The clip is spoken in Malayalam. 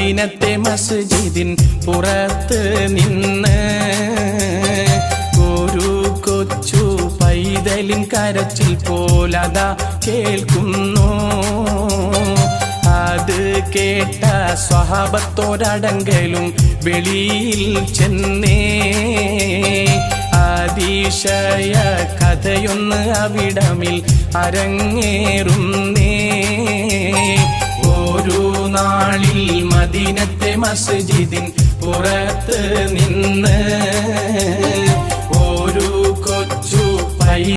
മദീനത്തെ മസ്ജിദിൻ പുറത്ത് നിന്ന് ഒരു കൊച്ചു പൈതലിൻ കരച്ചിൽ പോലതാ കേൾക്കുന്നു. അത് കേട്ട സ്വഹാബത്തോരടങ്കലും വെളിയിൽ ചെന്നേ അതിശയ കഥയൊന്ന് അവിടമിൽ അരങ്ങേറുന്നേ. ഒരു നാളിൽ മദീനത്തെ മസ്ജിദിൻ പുറത്ത് നിന്ന്